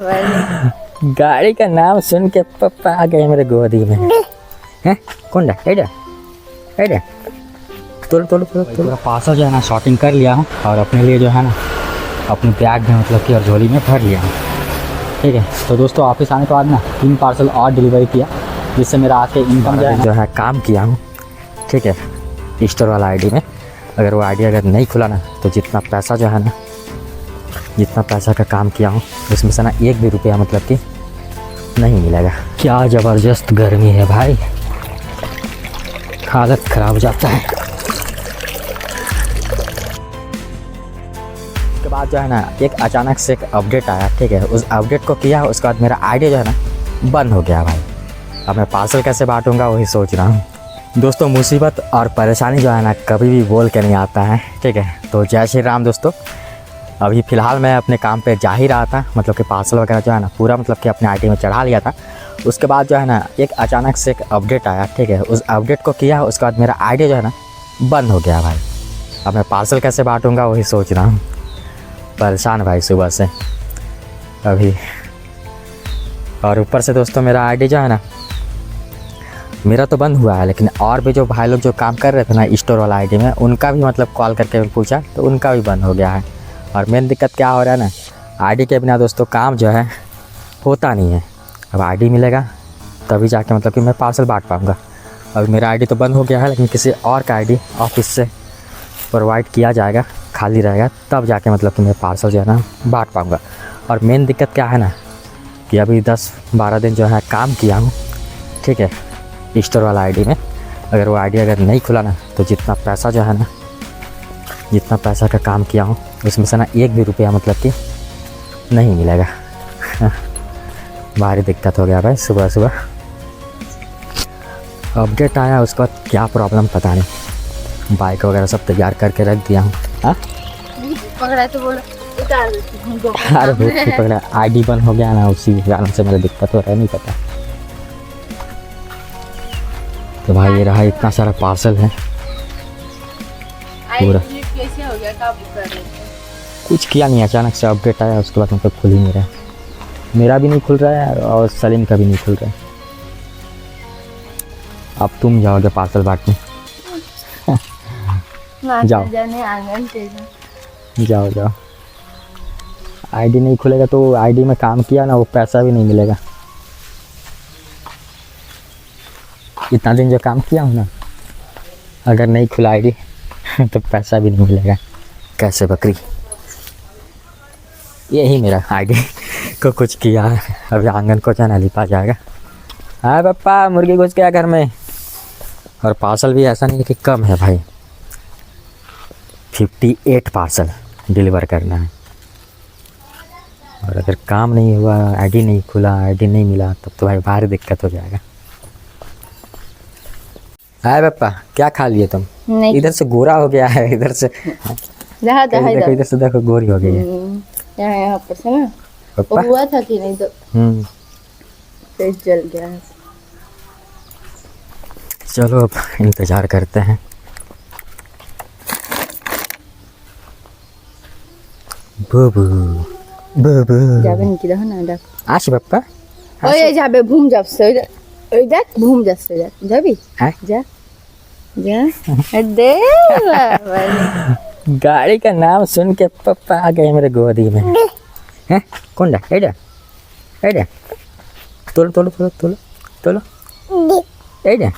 गाड़ी का नाम सुन के पापा आ गए मेरे गोदी में। हैं कौन डा एडा एडा तोड़ पूरा पार्सल जो है ना शॉपिंग कर लिया हूँ और अपने लिए जो है ना अपने बैग में मतलब कि और झोली में भर लिया हूँ। ठीक है, तो दोस्तों ऑफिस आने के बाद ना 3 पार्सल और डिलीवरी किया, जिससे मेरा आज के इनकम जो है काम किया हूँ। ठीक है, स्टोर वाला आईडी में अगर वो आईडी अगर नहीं खुला ना तो जितना पैसा जो है ना, जितना पैसा का काम किया हूँ उसमें से ना 1 भी रुपया मतलब कि नहीं मिलेगा। क्या ज़बरदस्त गर्मी है भाई, हालत ख़राब हो जाता है। उसके बाद जो है ना एक अचानक से एक अपडेट आया। ठीक है, उस अपडेट को किया, उसके बाद मेरा आईडी जो है ना बंद हो गया भाई। अब मैं पार्सल कैसे बांटूंगा वही सोच रहा हूँ। दोस्तों मुसीबत और परेशानी जो है ना कभी भी बोल के नहीं आता है। ठीक है, तो जय श्री राम दोस्तों। अभी फ़िलहाल मैं अपने काम पे जा ही रहा था, मतलब कि पार्सल वगैरह जो है ना पूरा मतलब कि अपने आईडी में चढ़ा लिया था। उसके बाद जो है ना एक अचानक से एक अपडेट आया। ठीक है, उस अपडेट को किया, उसके बाद मेरा आईडी जो है ना बंद हो गया भाई। अब मैं पार्सल कैसे बांटूंगा वही सोच रहा हूँ। परेशान भाई सुबह से अभी, और ऊपर से दोस्तों मेरा आईडी जो है ना मेरा तो बंद हुआ है, लेकिन और भी जो भाई लोग जो काम कर रहे थे ना स्टोर वाला आईडी में, उनका भी मतलब कॉल करके पूछा तो उनका भी बंद हो गया है। और मेन दिक्कत क्या हो रहा है ना, आईडी के बिना दोस्तों काम जो है होता नहीं है। अब आईडी मिलेगा तभी जाके मतलब कि मैं पार्सल बांट पाऊँगा। अब मेरा आईडी तो बंद हो गया है, लेकिन किसी और का आईडी ऑफिस से प्रोवाइड किया जाएगा, खाली रहेगा, तब जाके मतलब कि मैं पार्सल जो है ना बांट पाऊँगा। और मेन दिक्कत क्या है ना कि अभी 10-12 दिन जो है काम किया हूँ। ठीक है, स्टोर वाला आईडी में अगर वो आईडी अगर नहीं खुला ना तो जितना पैसा जो है ना, जितना पैसा का काम किया हूँ उसमें से ना 1 भी रुपया मतलब कि नहीं मिलेगा। भारी दिक्कत हो गया भाई सुबह सुबह। अपडेट आया, उसके बाद क्या प्रॉब्लम पता नहीं। बाइक वगैरह सब तैयार करके रख दिया हूँ। हाँ पकड़ा तो बोला अरे भूख भी पकड़ा, आईडी बंद हो गया ना, उसी कारण से मेरा दिक्कत हो रहा है, नहीं पता। तो भाई ये रहा, इतना सारा पार्सल है पूरा। कैसे हो गया, कब कर रहे थे? कुछ किया नहीं, अचानक से अपडेट आया, उसके बाद मतलब खुल ही नहीं रहा है। मेरा भी नहीं खुल रहा है और सलीम का भी नहीं खुल रहा है। अब तुम जाओगे पार्सल बांटने। जाओ जाने आंगन जाओ जाओ। आईडी नहीं खुलेगा तो आईडी में काम किया ना वो पैसा भी नहीं मिलेगा। इतना दिन जो काम किया हूँ ना, अगर नहीं खुला आईडी तो पैसा भी नहीं मिलेगा। कैसे बकरी, यही मेरा आईडी को कुछ किया है। अभी आंगन को जाना लिपा जाएगा। हाँ पापा, मुर्गी घुस गया घर में। और पार्सल भी ऐसा नहीं है कि कम है भाई, 58 पार्सल डिलीवर करना है। और अगर काम नहीं हुआ, आईडी नहीं खुला, आईडी नहीं मिला, तब तो भाई भारी दिक्कत हो जाएगा। हाय पापा, क्या खा लिए तुम? इधर से गोरा हो गया है, इधर से देखो, इधर से देखो गोरी हो गई है। यहाँ पर से ना वो हुआ था कि नहीं तो पेट जल गया है। चलो अब इंतजार करते हैं। बुबू बुबू जाबे निकल रहा ना डक आशी पापा। ओए जाबे घूम जा से ओए देख घूम जा से जाबी जा जा दे गाड़ी का नाम सुन के पापा आ गए मेरे गोदी में। हैं कौन डा एडा एडा तोलो एडा।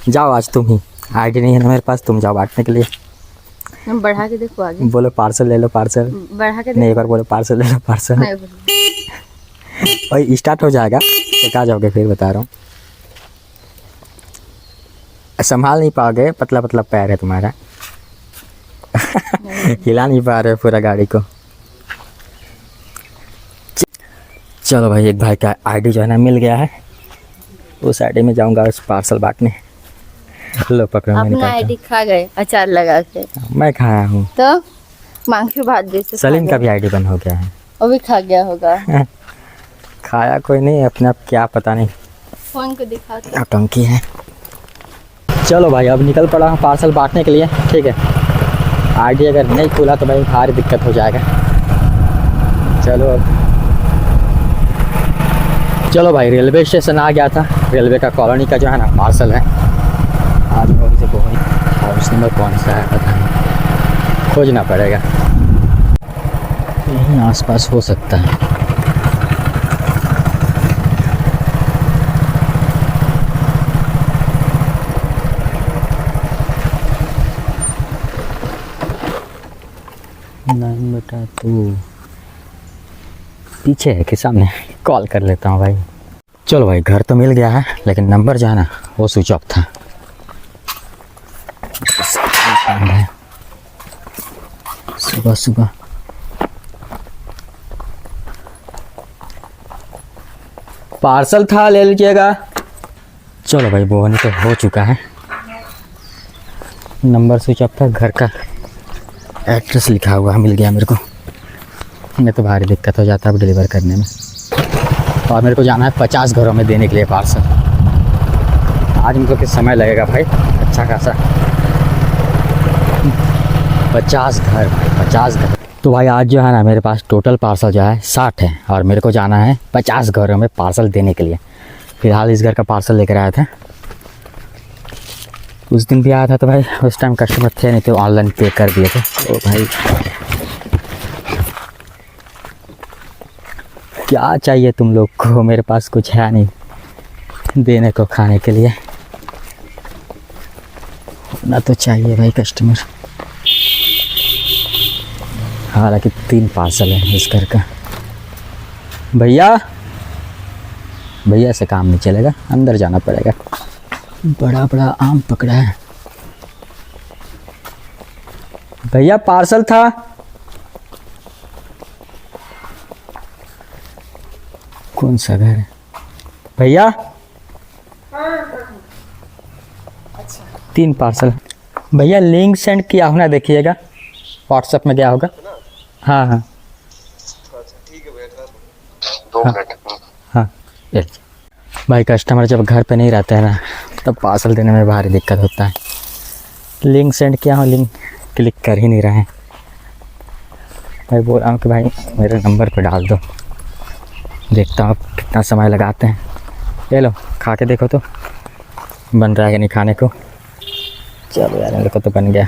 जाओ आज तुम ही, आईडी नहीं है ना मेरे पास, तुम जाओ बांटने के लिए। बढ़ा के देखो आगे, बोलो पार्सल ले लो, पार्सल बढ़ा के नहीं, एक बार बोलो पार्सल ले लो, पार्सल। भाई स्टार्ट हो जाएगा तो कहाँ जाओगे फिर, बता रहा हूँ। संभाल नहीं पाओगे, पतला पतला पैर है तुम्हारा। हिला नहीं पा रहे पूरा गाड़ी को। चलो भाई, एक भाई का आईडी जो है ना मिल गया है, उस आईडी में जाऊंगा उस पार्सल बांटने। लो पकड़ो, अपना आईडी खा गए अचार लगा के। मैं खाया हूँ तो मांग के भात जैसे सलीम का भी आईडी बंद हो गया है। वो भी खा गया होगा। खाया कोई नहीं, अपने आप क्या पता नहीं फोन को दिखाते आतंकी है। चलो भाई अब निकल पड़ा हूँ पार्सल बांटने के लिए। ठीक है, आईडी अगर नहीं खुला तो भाई भारी दिक्कत हो जाएगा। चलो अब चलो भाई, रेलवे स्टेशन आ गया था। रेलवे का कॉलोनी का जो है ना पार्सल है। आज वहीं से बोहनी हाउस नंबर कौन सा है पता नहीं, खोजना पड़ेगा। यहीं आसपास हो सकता है। नहीं बेटा, तू पीछे है कि सामने? कॉल कर लेता हूँ भाई। चलो भाई, घर तो मिल गया है, लेकिन नंबर जो है ना वो स्विच ऑफ था। सुबह सुबह पार्सल था, ले लीजिएगा। चलो भाई, बोहनी तो हो चुका है। नंबर स्विच ऑफ था, घर का एड्रेस लिखा हुआ मिल गया मेरे को। मैं तो भारी दिक्कत हो जाता है अब डिलीवर करने में। और मेरे को जाना है 50 घरों में देने के लिए पार्सल। आज मतलब कि समय लगेगा भाई अच्छा खासा। 50 घर भाई, 50 घर। तो भाई आज जो है ना मेरे पास टोटल पार्सल जो है 60 है, और मेरे को जाना है 50 घरों में पार्सल देने के लिए। फिलहाल इस घर का पार्सल लेकर आया था। उस दिन भी आया था तो भाई उस टाइम कस्टमर थे नहीं, तो ऑनलाइन पे कर दिए थे। तो भाई क्या चाहिए तुम लोग को? मेरे पास कुछ है नहीं देने को, खाने के लिए होना तो चाहिए भाई कस्टमर। हालांकि 3 पार्सल है इस घर का। भैया भैया से काम नहीं चलेगा, अंदर जाना पड़ेगा। बड़ा बड़ा आम पकड़ा है। भैया पार्सल था। कौन सा घर है भैया? 3 पार्सल। भैया लिंक सेंड किया हो ना, देखिएगा व्हाट्सएप में गया होगा। हाँ हाँ ठीक है भैया, 2 मिनट। हाँ ये भाई, कस्टमर जब घर पे नहीं रहते हैं ना तब पार्सल देने में भारी दिक्कत होता है। लिंक सेंड किया हूँ, लिंक क्लिक कर ही नहीं रहे हैं। भाई बोल रहा हूँ कि भाई मेरे नंबर पे डाल दो, देखता हूँ कितना समय लगाते हैं। ले लो, खा के देखो तो बन रहा है कि नहीं खाने को। चलो यार, मेरे को तो बन गया,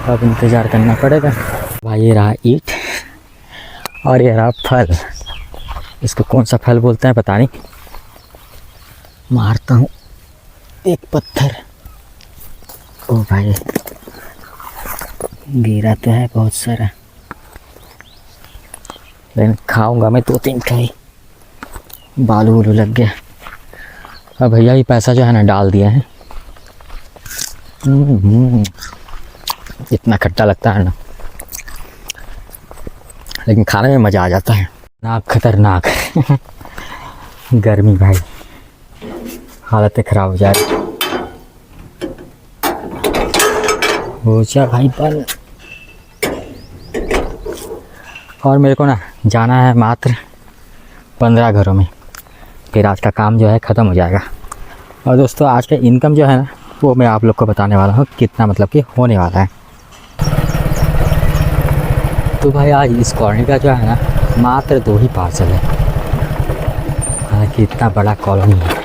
अब इंतज़ार करना पड़ेगा। भाई ये रहा ईंट और ये रहा फल। इसको कौन सा फल बोलते हैं पता नहीं। मारता हूँ एक पत्थर। ओ भाई गिरा तो है बहुत सारा, लेकिन खाऊंगा मैं 2-3 खाई। बालू उलू लग गया। अब भैया भी पैसा जो है ना डाल दिया है। इतना खट्टा लगता है ना, लेकिन खाने में मज़ा आ जाता है। नाक खतरनाक गर्मी भाई, हालत ख़राब हो जाए। हो जा भाई बल। और मेरे को ना जाना है मात्र 15 घरों में, फिर आज का काम जो है ख़त्म हो जाएगा। और दोस्तों आज का इनकम जो है ना वो मैं आप लोग को बताने वाला हूँ कितना मतलब कि होने वाला है। तो भाई आज इस कॉलोनी का जो है ना मात्र 2 ही पार्सल है। हालांकि इतना बड़ा कॉलोनी है,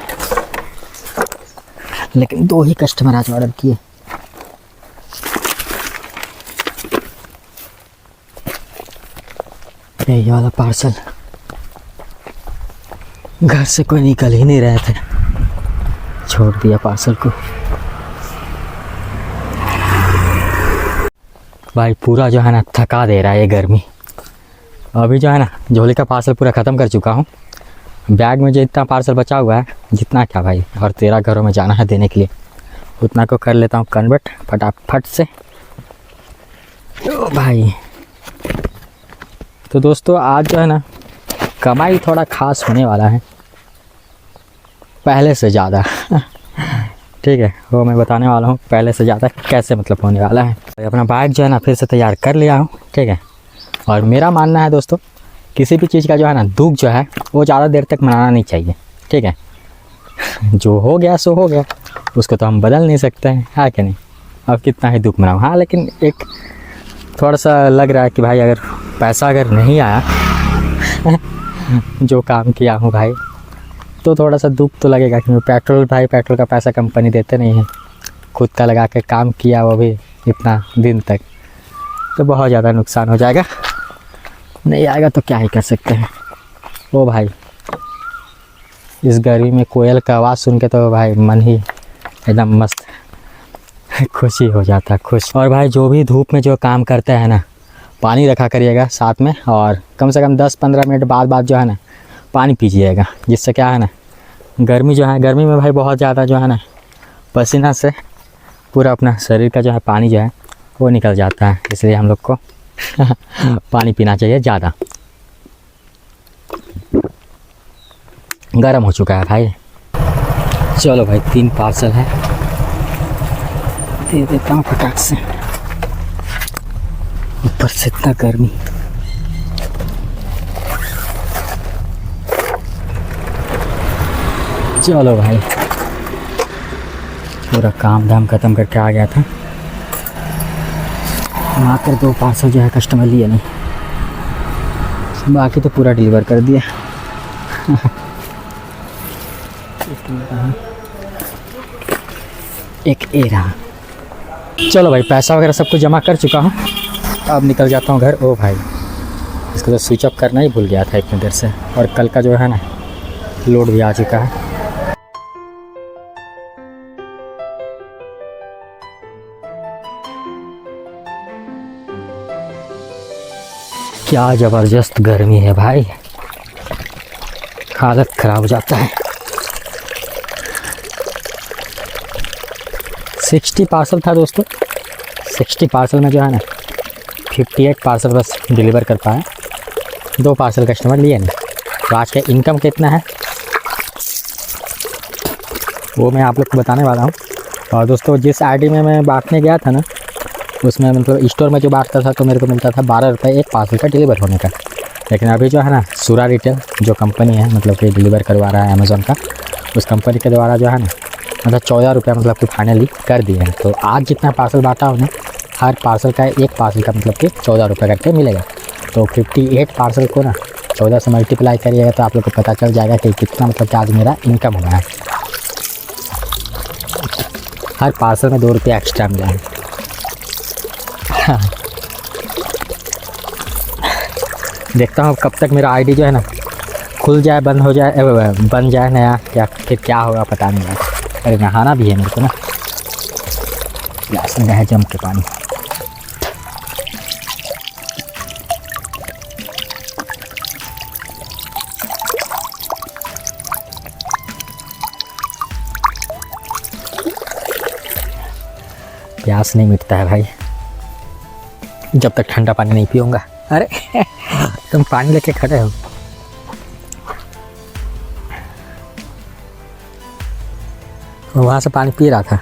लेकिन 2 ही कस्टमर आज ऑर्डर किए। ये वाला पार्सल, घर से कोई निकल ही नहीं रहे थे, छोड़ दिया पार्सल को। भाई पूरा जो है ना थका दे रहा है ये गर्मी। अभी जो है ना झोली का पार्सल पूरा ख़त्म कर चुका हूँ। बैग में जो इतना पार्सल बचा हुआ है, जितना क्या भाई, और 13 घरों में जाना है देने के लिए, उतना को कर लेता हूँ कन्वर्ट फटाफट से। ओ भाई तो दोस्तों आज जो है ना कमाई थोड़ा ख़ास होने वाला है पहले से ज़्यादा। ठीक है, वो मैं बताने वाला हूँ पहले से ज़्यादा कैसे मतलब होने वाला है। अपना बाइक जो है ना फिर से तैयार कर लिया हूँ। ठीक है, और मेरा मानना है दोस्तों किसी भी चीज़ का जो है ना दुख जो है वो ज़्यादा देर तक मनाना नहीं चाहिए। ठीक है, जो हो गया सो हो गया, उसको तो हम बदल नहीं सकते हैं, है कि नहीं। अब कितना ही दुख मनाऊँ। हाँ लेकिन एक थोड़ा सा लग रहा है कि भाई अगर पैसा अगर नहीं आया जो काम किया हूँ भाई, तो थोड़ा सा दुख तो लगेगा, क्योंकि पेट्रोल का पैसा कंपनी देते नहीं है, खुद का लगा के काम किया वो भी इतना दिन तक, तो बहुत ज़्यादा नुकसान हो जाएगा। नहीं आएगा तो क्या ही कर सकते हैं। ओ भाई इस गर्मी में कोयल का आवाज़ सुन के तो भाई मन ही एकदम मस्त खुशी हो जाता है, खुश। और भाई जो भी धूप में जो काम करते हैं ना, पानी रखा करिएगा साथ में, और कम से कम 10-15 मिनट बाद जो है ना पानी पीजिएगा, जिससे क्या है ना गर्मी में भाई बहुत ज़्यादा जो है ना पसीना से पूरा अपना शरीर का जो है पानी जो है वो निकल जाता है, इसलिए हम लोग को पानी पीना चाहिए ज़्यादा। गर्म हो चुका है भाई। चलो भाई 3 पार्सल है, दे देता हूँ फटाक से, ऊपर से इतना गर्मी। चलो भाई पूरा काम धाम ख़त्म करके आ गया था, आकर 2 पार्सल जो है कस्टमर लिए नहीं, बाकी तो पूरा डिलीवर कर दिया। एक ए रहा। चलो भाई पैसा वगैरह सब कुछ जमा कर चुका हूँ, अब निकल जाता हूँ घर। ओ भाई इसको तो स्विच ऑफ करना ही भूल गया था इतनी देर से, और कल का जो है ना लोड भी आ चुका है। क्या ज़बरदस्त गर्मी है भाई, हालत ख़राब हो जाता है। 60 पार्सल था दोस्तों, 60 पार्सल में जो है ना 58 पार्सल बस डिलीवर कर पाया, 2 पार्सल कस्टमर लिए नहीं। तो आज का इनकम कितना है वो मैं आप लोग को बताने वाला हूँ। और दोस्तों जिस आईडी में मैं बांटने गया था ना, उसमें मतलब स्टोर में जो बांटता था तो मेरे को मिलता था 12 रुपये एक पार्सल का डिलीवर होने का। लेकिन अभी जो है ना सूरा रिटेल जो कंपनी है, मतलब कि डिलीवर करवा रहा है अमेज़ॉन का, उस कंपनी के द्वारा जो है ना मतलब 14 रुपये मतलब कि फाइनली कर दिए हैं। तो आज जितना पार्सल बांटा उन्हें, हर पार्सल का एक पार्सल का मतलब कि 14 रुपये करके मिलेगा। तो 58 पार्सल को ना 14 से मल्टीप्लाई करिएगा तो आप लोग को पता चल जाएगा कि कितना मतलब कि आज मेरा इनकम हुआ है। हर पार्सल में 2 रुपये एक्स्ट्रा मिला है। देखता हूँ कब तक मेरा आईडी जो है ना खुल जाए, बंद हो जाए, बन जाए नया, या फिर क्या होगा पता नहीं। अरे नहाना भी है मेरे को ना, ग्लास में है जम के पानी। प्यास नहीं मिटता है भाई जब तक ठंडा पानी नहीं पीऊँगा। अरे तुम पानी लेके खड़े हो। वहाँ से पानी पी रहा था।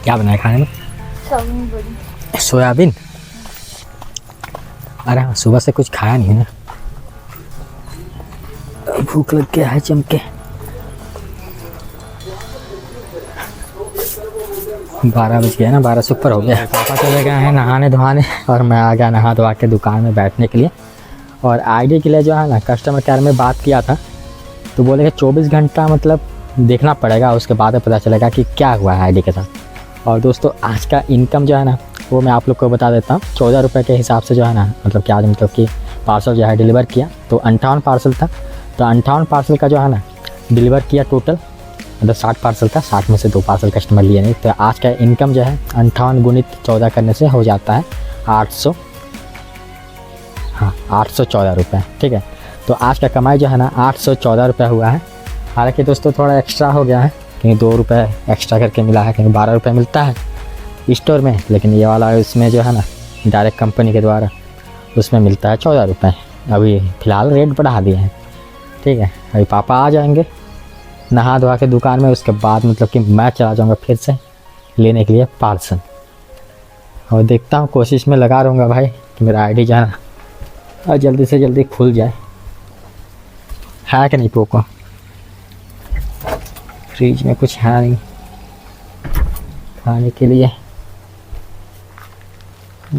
क्या बनाया खाने में? सोयाबीन। अरे हाँ सुबह से कुछ खाया नहीं है ना, भूख लग गया है चमके। 12 बज गया ना, 12 से ऊपर हो गया। पापा चले गए हैं नहाने धोने, और मैं आ गया नहा धोआ के दुकान में बैठने के लिए। और आईडी के लिए जो है ना कस्टमर केयर में बात किया था, तो बोले कि 24 घंटा मतलब देखना पड़ेगा, उसके बाद पता चलेगा कि क्या हुआ है आईडी के साथ। और दोस्तों आज का इनकम जो है ना वो मैं आप लोग को बता देता हूँ। 14 रुपये के हिसाब से जो है ना मतलब कि आज मतलब कि पार्सल जो है डिलीवर किया, तो 58 पार्सल था। तो 58 पार्सल का जो है ना डिलीवर किया टोटल, मतलब 60 पार्सल था, 60 में से 2 पार्सल कस्टमर लिए नहीं। तो आज का इनकम जो है 58 गुणित 14 करने से हो जाता है 814 रुपये। ठीक है, तो आज का कमाई जो है ना 814 रुपये हुआ है। हालांकि दोस्तों थोड़ा एक्स्ट्रा हो गया है, क्योंकि 2 रुपये एक्स्ट्रा करके मिला है, क्योंकि 12 रुपये मिलता है स्टोर में, लेकिन ये वाला इसमें जो है ना डायरेक्ट कंपनी के द्वारा उसमें मिलता है 14 रुपये। अभी फ़िलहाल रेट बढ़ा दिए हैं। ठीक है, अभी पापा आ जाएंगे नहा धोआ के दुकान में, उसके बाद मतलब कि मैं चला जाऊंगा फिर से लेने के लिए पार्सल। और देखता हूँ, कोशिश में लगा रहूँगा भाई कि मेरा आईडी जो है ना जल्दी से जल्दी खुल जाए। है कि नहीं पोको? फ्रिज में कुछ है नहीं खाने के लिए।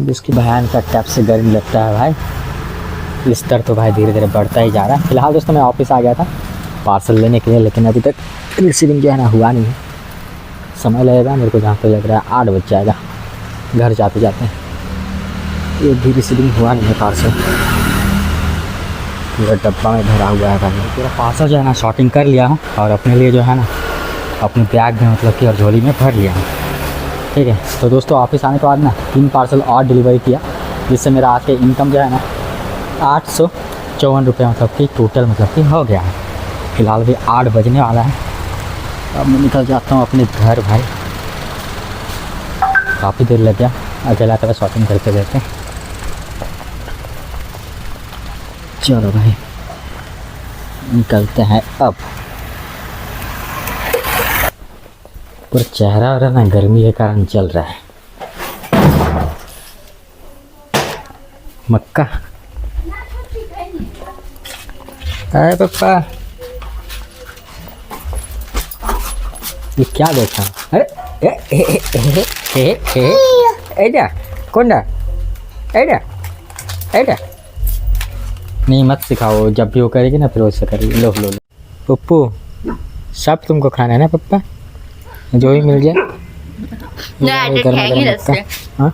इसकी बहन का टैप से गर्मी लगता है भाई। बिस्तर तो भाई धीरे धीरे बढ़ता ही जा रहा है। फिलहाल दोस्तों मैं ऑफिस आ गया था पार्सल लेने के लिए, लेकिन अभी तक रिसीविंग जो है ना हुआ नहीं है। समय लगेगा मेरे को, जहाँ पे लग रहा है 8 बज जाएगा घर जाते जाते। ये भी रिसीविंग हुआ नहीं है पार्सल। पूरा डब्बा में भरा हुआ है भाई। पूरा पार्सल जो है ना शॉर्टिंग कर लिया हूँ और अपने लिए जो है ना अपने बैग में मतलब कि और झोली में भर लिया हूँ। ठीक है, तो दोस्तों ऑफिस आने के बाद ना 3 पार्सल और डिलीवरी किया, जिससे मेरा आज के इनकम जो है ना 854 रुपये मतलब कि टोटल मतलब कि हो गया है। फिलहाल भी 8 बजने वाला है। अब मैं निकल जाता हूँ अपने घर भाई। काफ़ी देर लग गया अकेला अकेला शॉपिंग करते रहते। चलो भाई निकलते हैं अब। पर चेहरा और ना गर्मी के कारण चल रहा है। मक्का अरे पापा ये क्या देखा? अरे एडा कौन डा एडा एडा नहीं मत सिखाओ, जब भी वो करेगी ना फिर उससे करेगी। लो लो लो पप्पू, सब तुमको खाना है ना पप्पा, जो भी मिल जाए। हाँ